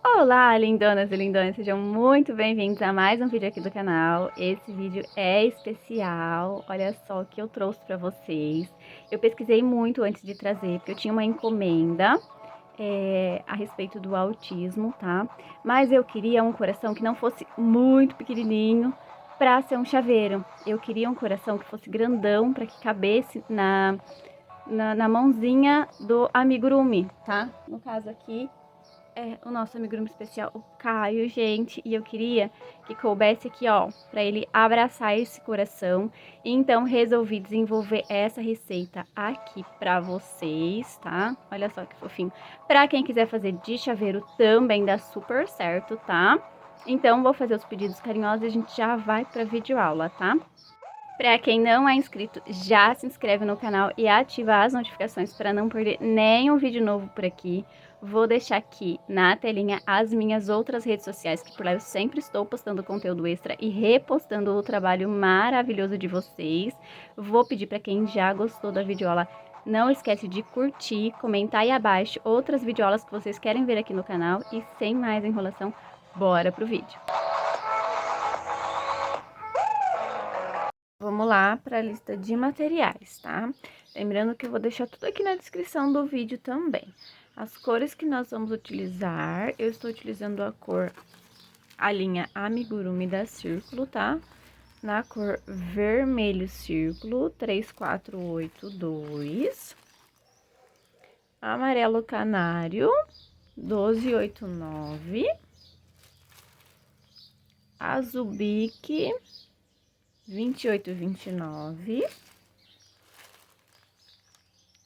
Olá, lindonas e lindões, sejam muito bem-vindos a mais um vídeo aqui do canal. Esse vídeo é especial, olha só o que eu trouxe pra vocês. Eu pesquisei muito antes de trazer, porque eu tinha uma encomenda a respeito do autismo, tá? Mas eu queria um coração que não fosse muito pequenininho pra ser um chaveiro. Eu queria um coração que fosse grandão, pra que cabesse na mãozinha do amigurumi, tá? No caso aqui é o nosso amigurumi especial, o Caio, gente. E eu queria que coubesse aqui, ó, pra ele abraçar esse coração. Então, resolvi desenvolver essa receita aqui pra vocês, tá? Olha só que fofinho. Pra quem quiser fazer de chaveiro, também dá super certo, tá? Então, vou fazer os pedidos carinhosos e a gente já vai pra videoaula, tá? Para quem não é inscrito, já se inscreve no canal e ativa as notificações para não perder nenhum vídeo novo por aqui. Vou deixar aqui na telinha as minhas outras redes sociais, que por lá eu sempre estou postando conteúdo extra e repostando o trabalho maravilhoso de vocês. Vou pedir para quem já gostou da videoaula, não esquece de curtir, comentar aí abaixo outras videoaulas que vocês querem ver aqui no canal. E sem mais enrolação, bora pro vídeo. Vamos lá para a lista de materiais, tá? Lembrando que eu vou deixar tudo aqui na descrição do vídeo também. As cores que nós vamos utilizar, eu estou utilizando a linha Amigurumi da Círculo, tá? Na cor vermelho círculo, 3482. Amarelo canário, 1289. Azul bique, 2829.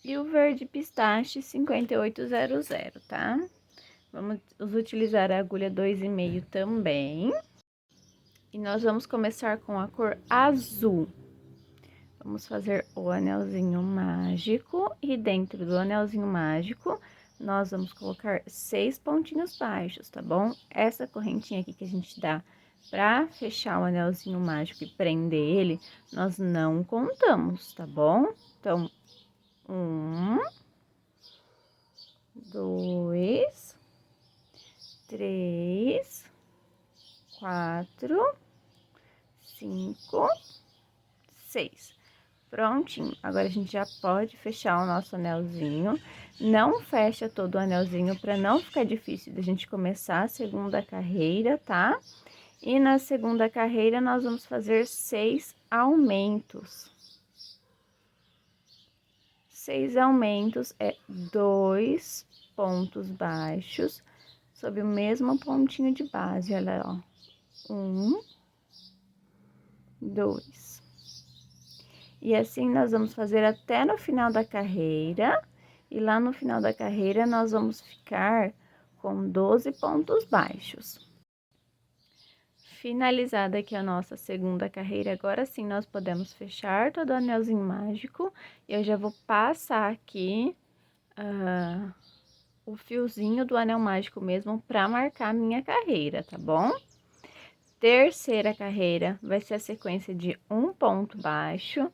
E o verde pistache 5800, tá? Vamos utilizar a agulha 2,5 também. E nós vamos começar com a cor azul. Vamos fazer o anelzinho mágico. E dentro do anelzinho mágico, nós vamos colocar 6 pontinhos baixos, tá bom? Essa correntinha aqui que a gente dá pra fechar o anelzinho mágico e prender ele, nós não contamos, tá bom? Então, 1, 2, 3, 4, 5, 6. Prontinho. Agora a gente já pode fechar o nosso anelzinho. Não fecha todo o anelzinho para não ficar difícil da gente começar a segunda carreira, tá? E na segunda carreira nós vamos fazer 6 aumentos. 6 aumentos é 2 pontos baixos sob o mesmo pontinho de base, olha, ó. 1, 2. E assim nós vamos fazer até no final da carreira. E lá no final da carreira nós vamos ficar com 12 pontos baixos. Finalizada aqui a nossa segunda carreira, agora sim nós podemos fechar todo o anelzinho mágico. Eu já vou passar aqui o fiozinho do anel mágico mesmo para marcar a minha carreira, tá bom? Terceira carreira vai ser a sequência de um ponto baixo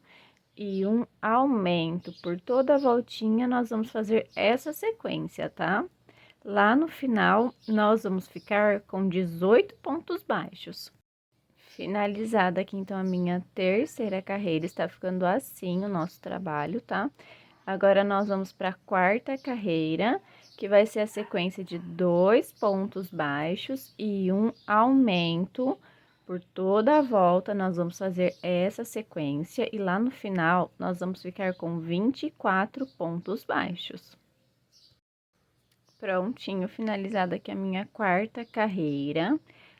e um aumento. Por toda a voltinha, nós vamos fazer essa sequência, tá? Lá no final, nós vamos ficar com 18 pontos baixos. Finalizada aqui, então, a minha terceira carreira, está ficando assim o nosso trabalho, tá? Agora, nós vamos para a quarta carreira, que vai ser a sequência de 2 pontos baixos e um aumento. Por toda a volta, nós vamos fazer essa sequência e lá no final, nós vamos ficar com 24 pontos baixos. Prontinho, finalizada aqui a minha quarta carreira.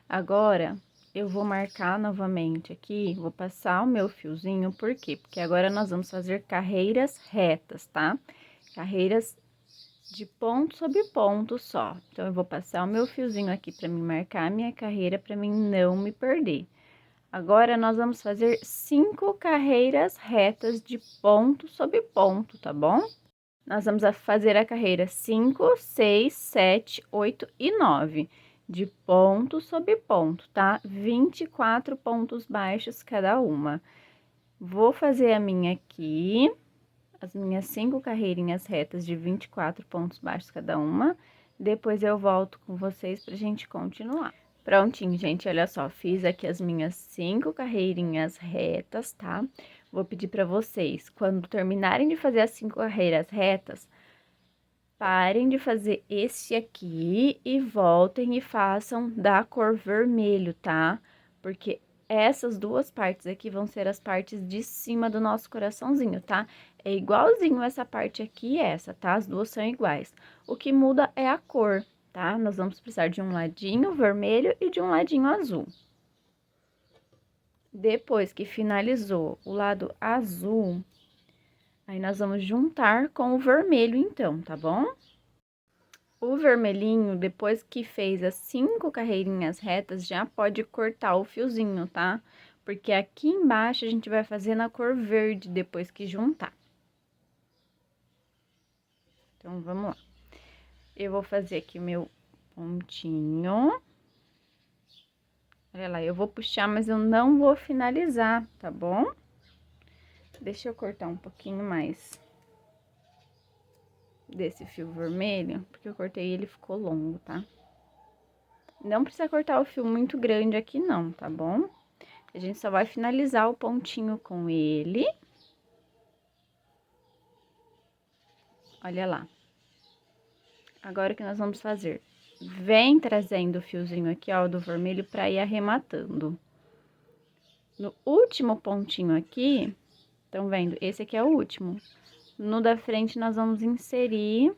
Agora, eu vou marcar novamente aqui, vou passar o meu fiozinho, por quê? Porque agora nós vamos fazer carreiras retas, tá? Carreiras de ponto sobre ponto só. Então, eu vou passar o meu fiozinho aqui para me marcar a minha carreira, para mim não me perder. Agora, nós vamos fazer 5 carreiras retas de ponto sobre ponto, tá bom? Nós vamos fazer a carreira 5, 6, 7, 8 e 9, de ponto sobre ponto, tá? 24 pontos baixos cada uma. Vou fazer a minha aqui, as minhas 5 carreirinhas retas de 24 pontos baixos cada uma. Depois eu volto com vocês pra gente continuar. Prontinho, gente, olha só, fiz aqui as minhas 5 carreirinhas retas, tá? Vou pedir pra vocês, quando terminarem de fazer as 5 carreiras retas, parem de fazer esse aqui e voltem e façam da cor vermelho, tá? Porque essas duas partes aqui vão ser as partes de cima do nosso coraçãozinho, tá? É igualzinho essa parte aqui e essa, tá? As duas são iguais. O que muda é a cor, tá? Nós vamos precisar de um ladinho vermelho e de um ladinho azul. Depois que finalizou o lado azul, aí nós vamos juntar com o vermelho então, tá bom? O vermelhinho, depois que fez as 5 carreirinhas retas, já pode cortar o fiozinho, tá? Porque aqui embaixo a gente vai fazer na cor verde depois que juntar. Então, vamos lá. Eu vou fazer aqui meu pontinho. Olha lá, eu vou puxar, mas eu não vou finalizar, tá bom? Deixa eu cortar um pouquinho mais desse fio vermelho, porque eu cortei e ele ficou longo, tá? Não precisa cortar o fio muito grande aqui não, tá bom? A gente só vai finalizar o pontinho com ele. Olha lá. Agora o que nós vamos fazer? Vem trazendo o fiozinho aqui, ó, do vermelho pra ir arrematando. No último pontinho aqui, estão vendo? Esse aqui é o último. No da frente, nós vamos inserir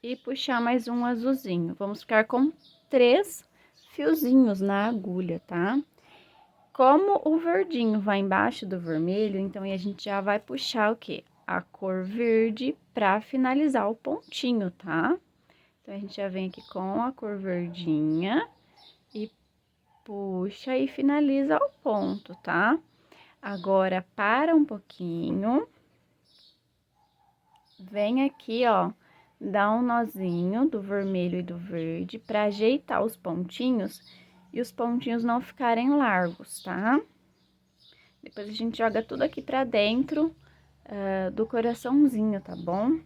e puxar mais um azulzinho. Vamos ficar com 3 fiozinhos na agulha, tá? Como o verdinho vai embaixo do vermelho, então a gente já vai puxar o quê? A cor verde pra finalizar o pontinho, tá? Então, a gente já vem aqui com a cor verdinha e puxa e finaliza o ponto, tá? Agora, para um pouquinho, vem aqui, ó, dá um nozinho do vermelho e do verde pra ajeitar os pontinhos e os pontinhos não ficarem largos, tá? Depois a gente joga tudo aqui pra dentro do coraçãozinho, tá bom?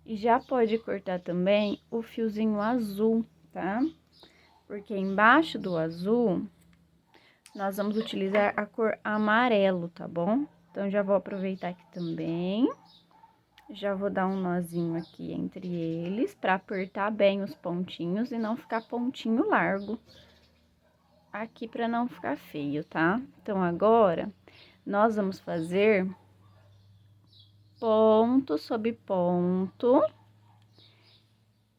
E já pode cortar também o fiozinho azul, tá? Porque embaixo do azul, nós vamos utilizar a cor amarelo, tá bom? Então, já vou aproveitar aqui também. Já vou dar um nozinho aqui entre eles, pra apertar bem os pontinhos e não ficar pontinho largo aqui, pra não ficar feio, tá? Então, agora, nós vamos fazer ponto sobre ponto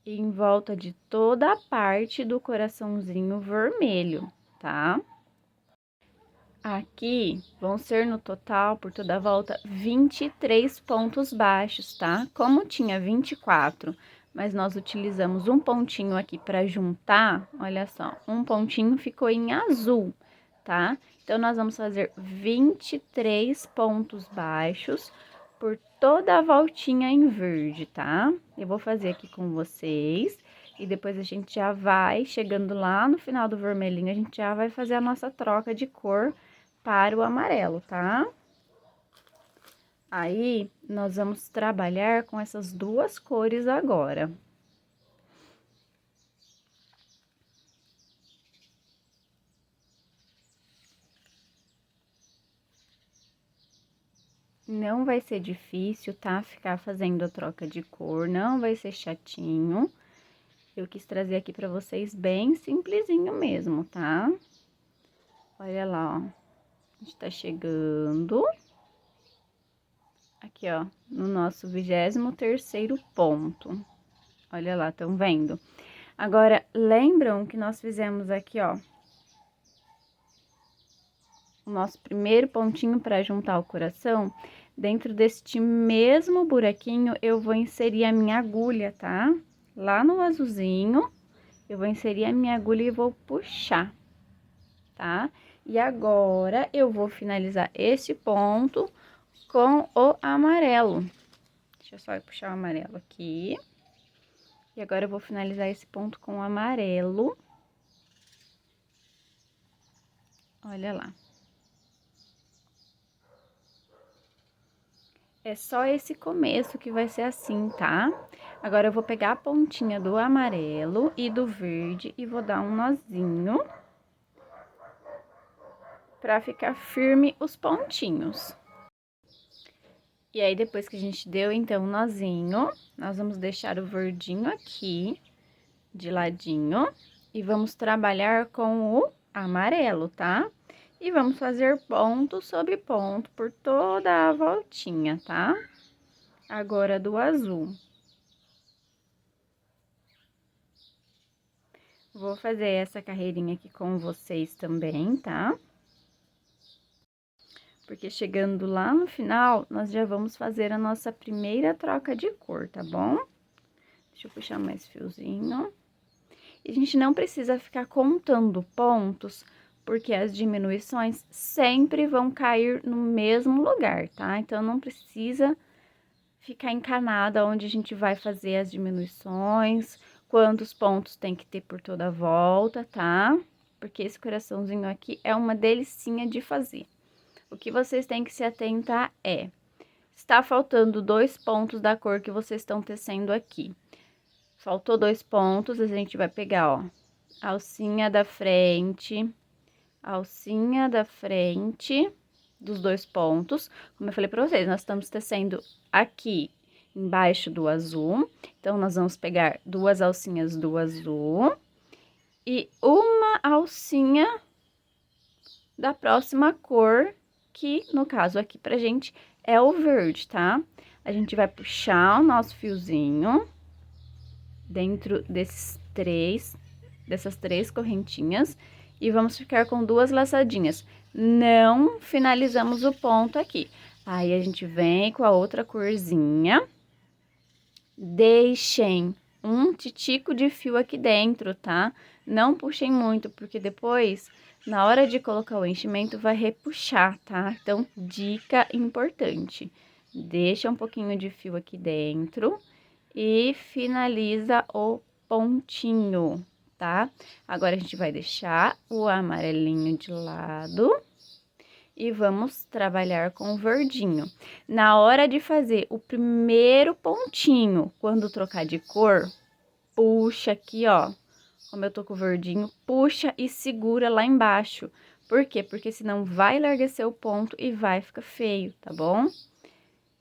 em volta de toda a parte do coraçãozinho vermelho, tá? Aqui vão ser no total, por toda a volta, 23 pontos baixos, tá? Como tinha 24, mas nós utilizamos um pontinho aqui para juntar, olha só, um pontinho ficou em azul, tá? Então, nós vamos fazer 23 pontos baixos por toda a voltinha em verde, tá? Eu vou fazer aqui com vocês e depois a gente já vai, chegando lá no final do vermelhinho, a gente já vai fazer a nossa troca de cor para o amarelo, tá? Aí, nós vamos trabalhar com essas duas cores agora. Não vai ser difícil, tá? Ficar fazendo a troca de cor, não vai ser chatinho. Eu quis trazer aqui pra vocês bem simplesinho mesmo, tá? Olha lá, ó. A gente tá chegando aqui, ó, no nosso 23º ponto. Olha lá, estão vendo? Agora, lembram que nós fizemos aqui, ó, o nosso primeiro pontinho para juntar o coração? Dentro deste mesmo buraquinho, eu vou inserir a minha agulha, tá? Lá no azulzinho, eu vou inserir a minha agulha e vou puxar, tá? E agora, eu vou finalizar esse ponto com o amarelo. Deixa eu só puxar o amarelo aqui. E agora, eu vou finalizar esse ponto com o amarelo. Olha lá. É só esse começo que vai ser assim, tá? Agora eu vou pegar a pontinha do amarelo e do verde e vou dar um nozinho pra ficar firme os pontinhos. E aí, depois que a gente deu, então, o nozinho, nós vamos deixar o verdinho aqui, de ladinho, e vamos trabalhar com o amarelo, tá? E vamos fazer ponto sobre ponto por toda a voltinha, tá? Agora, do azul. Vou fazer essa carreirinha aqui com vocês também, tá? Porque chegando lá no final, nós já vamos fazer a nossa primeira troca de cor, tá bom? Deixa eu puxar mais fiozinho. E a gente não precisa ficar contando pontos, porque as diminuições sempre vão cair no mesmo lugar, tá? Então, não precisa ficar encanada onde a gente vai fazer as diminuições, quantos pontos tem que ter por toda a volta, tá? Porque esse coraçãozinho aqui é uma delicinha de fazer. O que vocês têm que se atentar é, está faltando 2 pontos da cor que vocês estão tecendo aqui. Faltou 2 pontos, a gente vai pegar, ó, a alcinha da frente dos 2 pontos. Como eu falei pra vocês, nós estamos tecendo aqui embaixo do azul, então, nós vamos pegar 2 alcinhas do azul e uma alcinha da próxima cor, que no caso aqui pra gente é o verde, tá? A gente vai puxar o nosso fiozinho dentro dessas três correntinhas e vamos ficar com 2 laçadinhas. Não finalizamos o ponto aqui. Aí, a gente vem com a outra corzinha, deixem um titico de fio aqui dentro, tá? Não puxem muito, porque depois, na hora de colocar o enchimento, vai repuxar, tá? Então, dica importante, deixa um pouquinho de fio aqui dentro e finaliza o pontinho, tá? Agora, a gente vai deixar o amarelinho de lado e vamos trabalhar com o verdinho. Na hora de fazer o primeiro pontinho, quando trocar de cor, puxa aqui, ó, como eu tô com o verdinho, puxa e segura lá embaixo. Por quê? Porque senão vai larguecer o ponto e vai ficar feio, tá bom?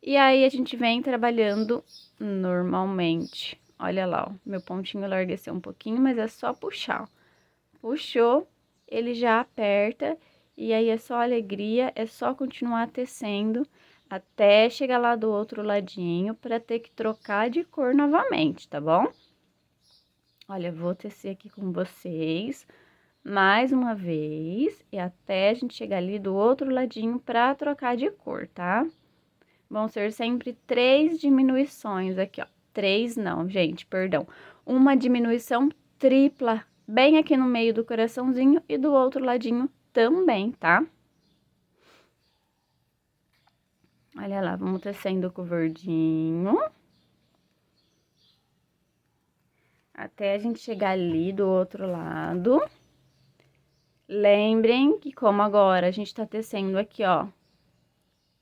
E aí, a gente vem trabalhando normalmente. Olha lá, ó, meu pontinho largueceu um pouquinho, mas é só puxar, ó. Puxou, ele já aperta, e aí é só alegria, é só continuar tecendo até chegar lá do outro ladinho, para ter que trocar de cor novamente, tá bom? Olha, vou tecer aqui com vocês mais uma vez, e até a gente chegar ali do outro ladinho para trocar de cor, tá? Vão ser sempre 3 diminuições aqui, ó. 3 não, gente, perdão. Uma diminuição tripla, bem aqui no meio do coraçãozinho e do outro ladinho também, tá? Olha lá, vamos tecendo com o verdinho. Até a gente chegar ali do outro lado. Lembrem que, como agora a gente tá tecendo aqui, ó,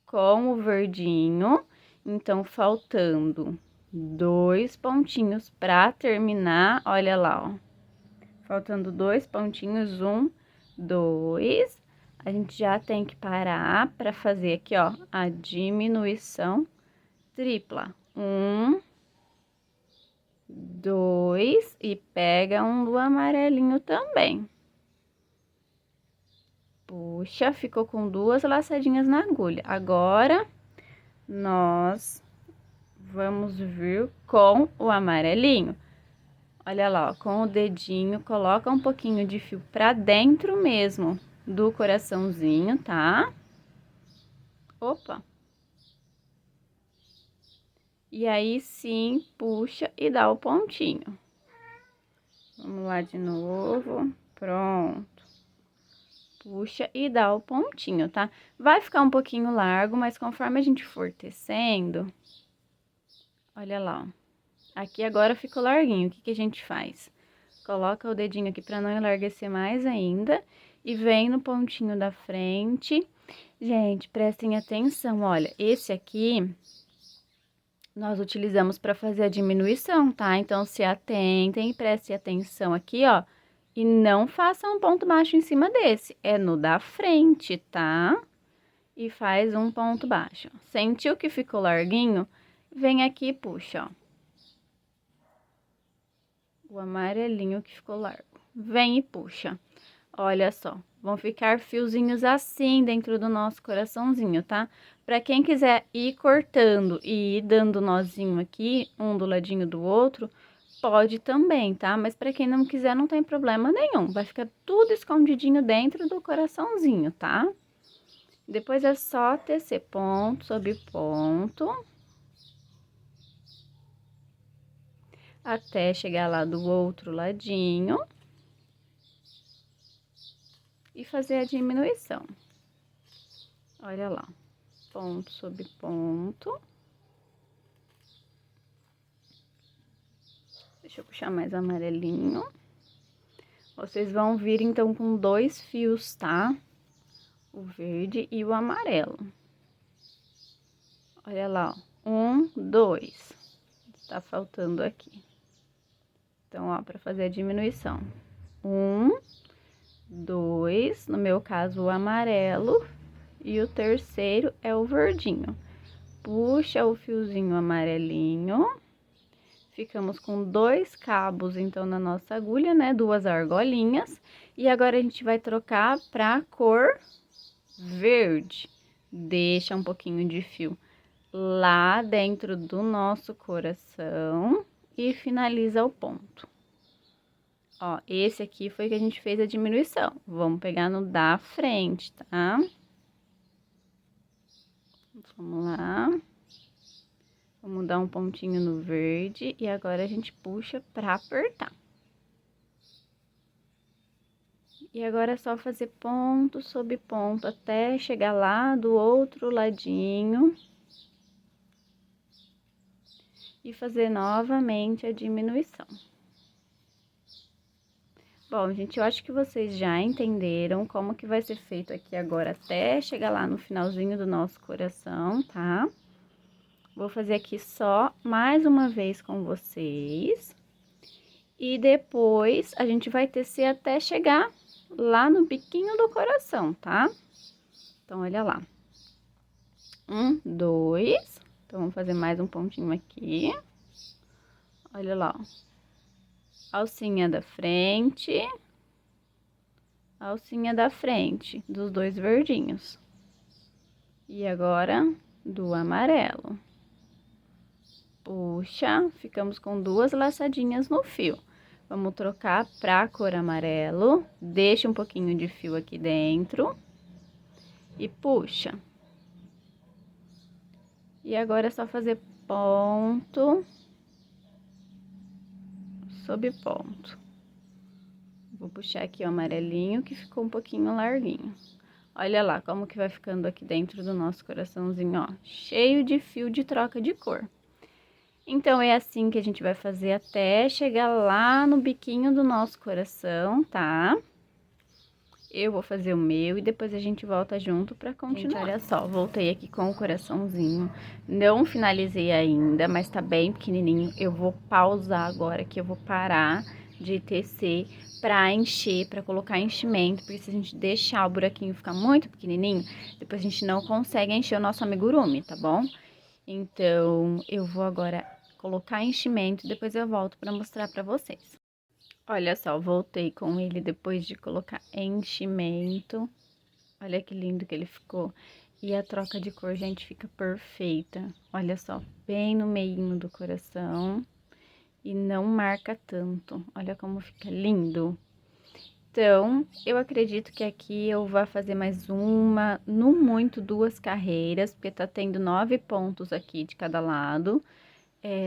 com o verdinho, então, faltando 2 pontinhos pra terminar, olha lá, ó. Faltando 2 pontinhos, 1, 2, a gente já tem que parar pra fazer aqui, ó, a diminuição tripla. 1, 2, e pega um do amarelinho também. Puxa, ficou com 2 laçadinhas na agulha. Agora, nós vamos vir com o amarelinho. Olha lá, ó, com o dedinho, coloca um pouquinho de fio pra dentro mesmo do coraçãozinho, tá? Opa! E aí, sim, puxa e dá o pontinho. Vamos lá de novo. Pronto. Puxa e dá o pontinho, tá? Vai ficar um pouquinho largo, mas conforme a gente for tecendo, olha lá, ó. Aqui agora ficou larguinho. O que que a gente faz? Coloca o dedinho aqui pra não enlarguecer mais ainda e vem no pontinho da frente Gente, prestem atenção, olha, esse aqui nós utilizamos para fazer a diminuição, tá? Então, se atentem e prestem atenção aqui, ó, e não façam um ponto baixo em cima desse, é no da frente, tá? E faz um ponto baixo. Sentiu que ficou larguinho? Vem aqui e puxa, ó. O amarelinho que ficou largo. Vem e puxa. Olha só, vão ficar fiozinhos assim dentro do nosso coraçãozinho, tá? Pra quem quiser ir cortando e ir dando nozinho aqui, um do ladinho do outro, pode também, tá? Mas pra quem não quiser, não tem problema nenhum. Vai ficar tudo escondidinho dentro do coraçãozinho, tá? Depois é só tecer ponto sobre ponto. Até chegar lá do outro ladinho. E fazer a diminuição. Olha lá, ponto sobre ponto. Deixa eu puxar mais amarelinho. Vocês vão vir, então, com 2 fios, tá? O verde e o amarelo. Olha lá, ó. 1, 2. Tá faltando aqui. Então, ó, pra fazer a diminuição. 1, 2, no meu caso, o amarelo. E o terceiro é o verdinho. Puxa o fiozinho amarelinho. Ficamos com 2 cabos, então, na nossa agulha, né? 2 argolinhas. E agora, a gente vai trocar pra cor verde. Deixa um pouquinho de fio lá dentro do nosso coração e finaliza o ponto. Ó, esse aqui foi que a gente fez a diminuição. Vamos pegar no da frente, tá? Vamos lá. Vamos dar um pontinho no verde e agora a gente puxa pra apertar. E agora é só fazer ponto sobre ponto até chegar lá do outro ladinho. E fazer novamente a diminuição. Bom, gente, eu acho que vocês já entenderam como que vai ser feito aqui agora até chegar lá no finalzinho do nosso coração, tá? Vou fazer aqui só mais uma vez com vocês. E depois a gente vai tecer até chegar lá no biquinho do coração, tá? Então, olha lá. 1, 2. Então, vamos fazer mais um pontinho aqui. Olha lá, ó. Alcinha da frente. Alcinha da frente dos 2 verdinhos. E agora, do amarelo. Puxa, ficamos com 2 laçadinhas no fio. Vamos trocar pra cor amarelo. Deixa um pouquinho de fio aqui dentro. E puxa. E agora é só fazer ponto sobre ponto. Vou puxar aqui o amarelinho, que ficou um pouquinho larguinho. Olha lá como que vai ficando aqui dentro do nosso coraçãozinho, ó. Cheio de fio de troca de cor. Então, é assim que a gente vai fazer até chegar lá no biquinho do nosso coração, tá? Eu vou fazer o meu e depois a gente volta junto pra continuar. Gente, olha só, voltei aqui com o coraçãozinho. Não finalizei ainda, mas tá bem pequenininho. Eu vou pausar agora, que eu vou parar de tecer pra encher, pra colocar enchimento. Porque se a gente deixar o buraquinho ficar muito pequenininho, depois a gente não consegue encher o nosso amigurumi, tá bom? Então, eu vou agora colocar enchimento e depois eu volto pra mostrar pra vocês. Olha só, voltei com ele depois de colocar enchimento. Olha que lindo que ele ficou. E a troca de cor, gente, fica perfeita. Olha só, bem no meinho do coração. E não marca tanto. Olha como fica lindo. Então, eu acredito que aqui eu vou fazer mais uma, no muito 2 carreiras, porque tá tendo 9 pontos aqui de cada lado.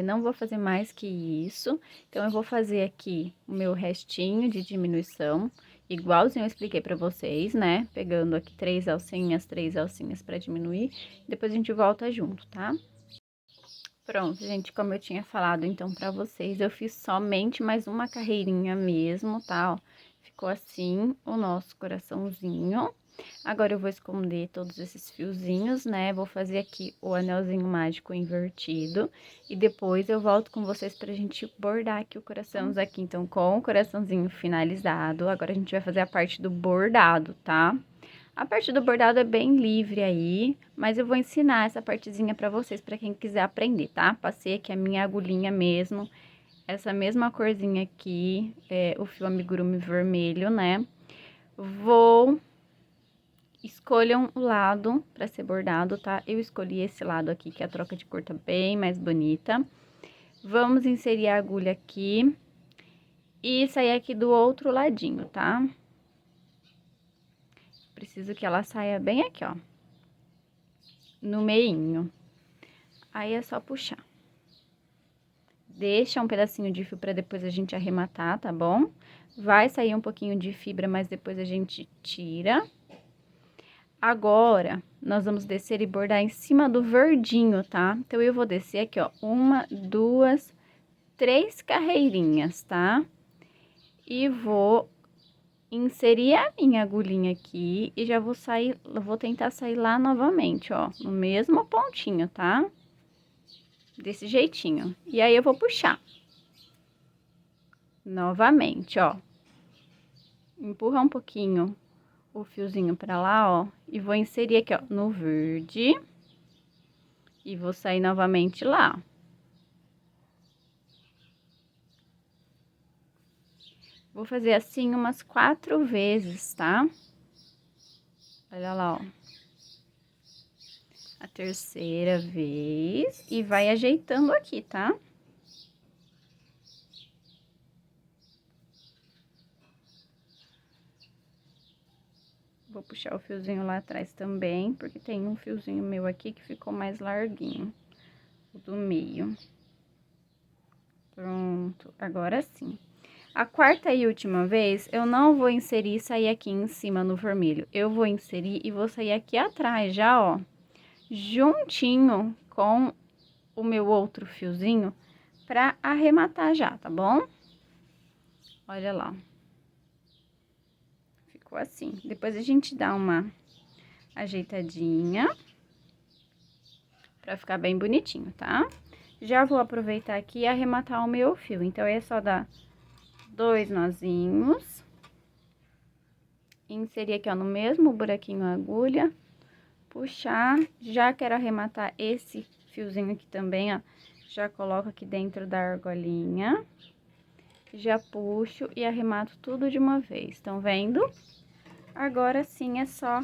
Não vou fazer mais que isso. Então, eu vou fazer aqui o meu restinho de diminuição, igualzinho eu expliquei pra vocês, né? Pegando aqui 3 alcinhas pra diminuir. Depois a gente volta junto, tá? Pronto, gente, como eu tinha falado, então, pra vocês, eu fiz somente mais uma carreirinha mesmo, tá? Ó, ficou assim o nosso coraçãozinho. Agora eu vou esconder todos esses fiozinhos, né? Vou fazer aqui o anelzinho mágico invertido. E depois eu volto com vocês pra gente bordar aqui o coraçãozinho aqui. Então, com o coraçãozinho finalizado, agora a gente vai fazer a parte do bordado, tá? A parte do bordado é bem livre aí, mas eu vou ensinar essa partezinha pra vocês, pra quem quiser aprender, tá? Passei aqui a minha agulhinha mesmo, essa mesma corzinha aqui, o fio amigurumi vermelho, né? Escolham o lado pra ser bordado, tá? Eu escolhi esse lado aqui, que a troca de cor tá bem mais bonita. Vamos inserir a agulha aqui e sair aqui do outro ladinho, tá? Preciso que ela saia bem aqui, ó, no meinho. Aí é só puxar. Deixa um pedacinho de fio pra depois a gente arrematar, tá bom? Vai sair um pouquinho de fibra, mas depois a gente tira. Agora, nós vamos descer e bordar em cima do verdinho, tá? Então, eu vou descer aqui, ó, 1, 2, 3 carreirinhas, tá? E vou inserir a minha agulhinha aqui e já vou sair, vou tentar sair lá novamente, ó, no mesmo pontinho, tá? Desse jeitinho. E aí, eu vou puxar. Novamente, ó. Empurra um pouquinho o fiozinho pra lá, ó, e vou inserir aqui, ó, no verde. E vou sair novamente lá. Vou fazer assim umas 4 vezes, tá? Olha lá, ó. A terceira vez e vai ajeitando aqui, tá? Vou puxar o fiozinho lá atrás também, porque tem um fiozinho meu aqui que ficou mais larguinho, o do meio. Pronto, agora sim. A quarta e última vez, eu não vou inserir e sair aqui em cima no vermelho. Eu vou inserir e vou sair aqui atrás já, ó, juntinho com o meu outro fiozinho pra arrematar já, tá bom? Olha lá. Ficou assim. Depois a gente dá uma ajeitadinha pra ficar bem bonitinho, tá? Já vou aproveitar aqui e arrematar o meu fio. Então, é só dar 2 nozinhos. Inserir aqui, ó, no mesmo buraquinho a agulha. Puxar. Já quero arrematar esse fiozinho aqui também, ó. Já coloco aqui dentro da argolinha. Já puxo e arremato tudo de uma vez. Estão vendo? Agora sim é só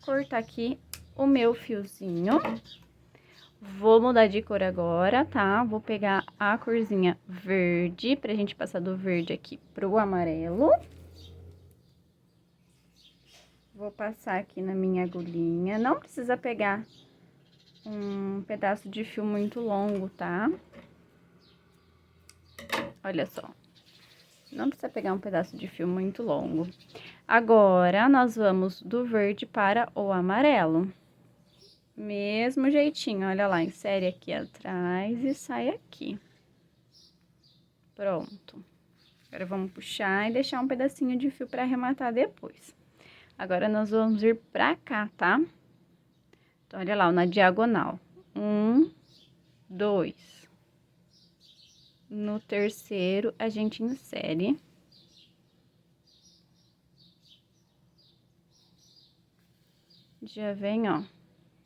cortar aqui o meu fiozinho. Vou mudar de cor agora, tá? Vou pegar a corzinha verde, pra gente passar do verde aqui pro amarelo. Vou passar aqui na minha agulhinha. Não precisa pegar um pedaço de fio muito longo, tá? Olha só. Não precisa pegar um pedaço de fio muito longo. Agora, nós vamos do verde para o amarelo. Mesmo jeitinho, olha lá, insere aqui atrás e sai aqui. Pronto. Agora, vamos puxar e deixar um pedacinho de fio para arrematar depois. Agora, nós vamos vir pra cá, tá? Então, olha lá, na diagonal. 1, 2. No terceiro, a gente insere. Já vem, ó,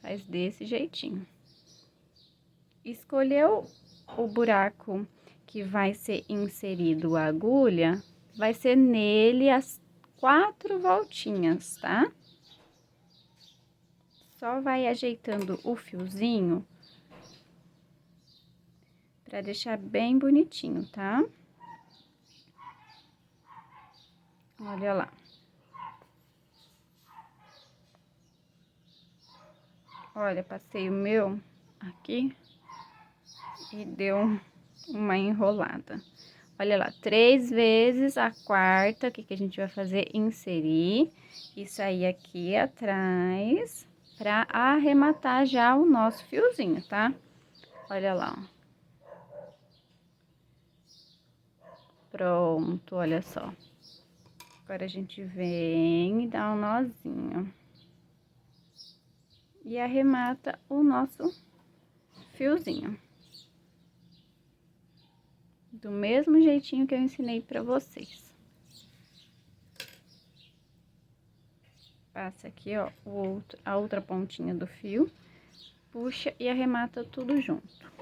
faz desse jeitinho. Escolheu o buraco que vai ser inserido a agulha, vai ser nele as 4 voltinhas, tá? Só vai ajeitando o fiozinho pra deixar bem bonitinho, tá? Olha lá. Olha, passei o meu aqui e deu uma enrolada. Olha lá, 3 vezes, a quarta, o que que a gente vai fazer? Inserir e sair aqui atrás pra arrematar já o nosso fiozinho, tá? Olha lá, ó. Pronto, olha só. Agora, a gente vem e dá um nozinho. e arremata o nosso fiozinho. Do mesmo jeitinho que eu ensinei pra vocês. Passa aqui, ó, a outra pontinha do fio, puxa e arremata tudo junto.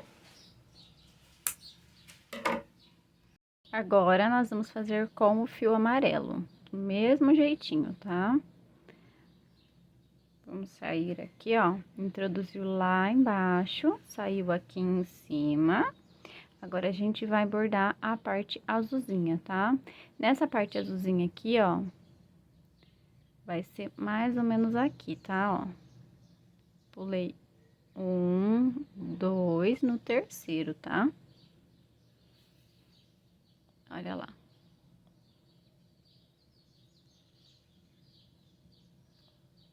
Agora, nós vamos fazer com o fio amarelo, do mesmo jeitinho, tá? Vamos sair aqui, ó, introduziu lá embaixo, saiu aqui em cima. Agora, a gente vai bordar a parte azulzinha, tá? Nessa parte azulzinha aqui, ó, vai ser mais ou menos aqui, tá, ó. Pulei 1, 2 no terceiro, tá? Olha lá.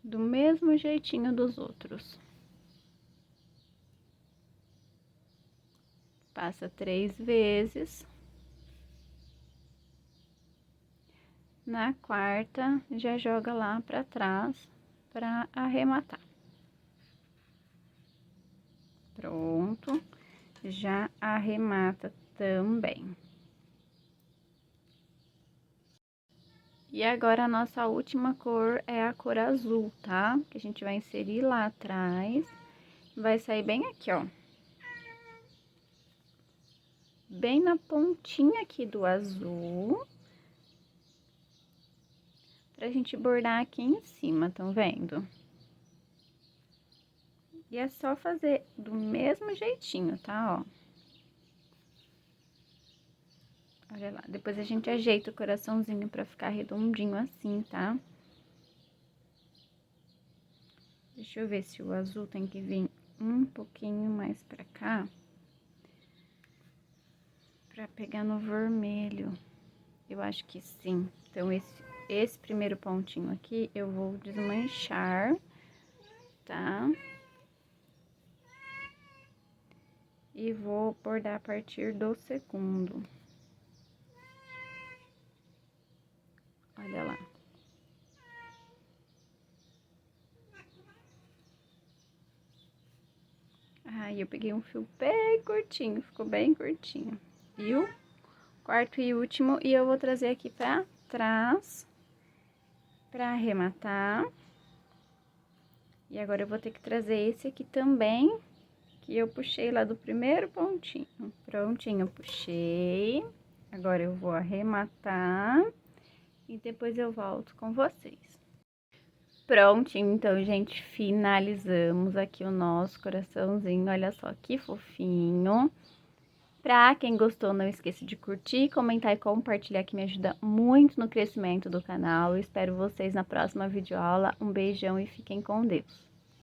Do mesmo jeitinho dos outros. Passa 3 vezes. Na quarta, já joga lá pra trás pra arrematar. Pronto. Já arremata também. E agora, a nossa última cor é a cor azul, tá? Que a gente vai inserir lá atrás. Vai sair bem aqui, ó. Bem na pontinha aqui do azul. Pra gente bordar aqui em cima, tão vendo? E é só fazer do mesmo jeitinho, tá, ó. Olha lá, depois a gente ajeita o coraçãozinho pra ficar redondinho assim, tá? Deixa eu ver se o azul tem que vir um pouquinho mais pra cá. Pra pegar no vermelho. Eu acho que sim. Então, esse primeiro pontinho aqui, eu vou desmanchar, tá? E vou bordar a partir do segundo. Olha lá. Aí, eu peguei um fio bem curtinho, ficou bem curtinho. E o quarto e último, e eu vou trazer aqui pra trás, pra arrematar. E agora, eu vou ter que trazer esse aqui também, que eu puxei lá do primeiro pontinho. Prontinho, eu puxei. Agora, eu vou arrematar e depois eu volto com vocês. Prontinho, então, gente, finalizamos aqui o nosso coraçãozinho. Olha só que fofinho. Pra quem gostou, não esqueça de curtir, comentar e compartilhar, que me ajuda muito no crescimento do canal. Eu espero vocês na próxima videoaula. Um beijão e fiquem com Deus.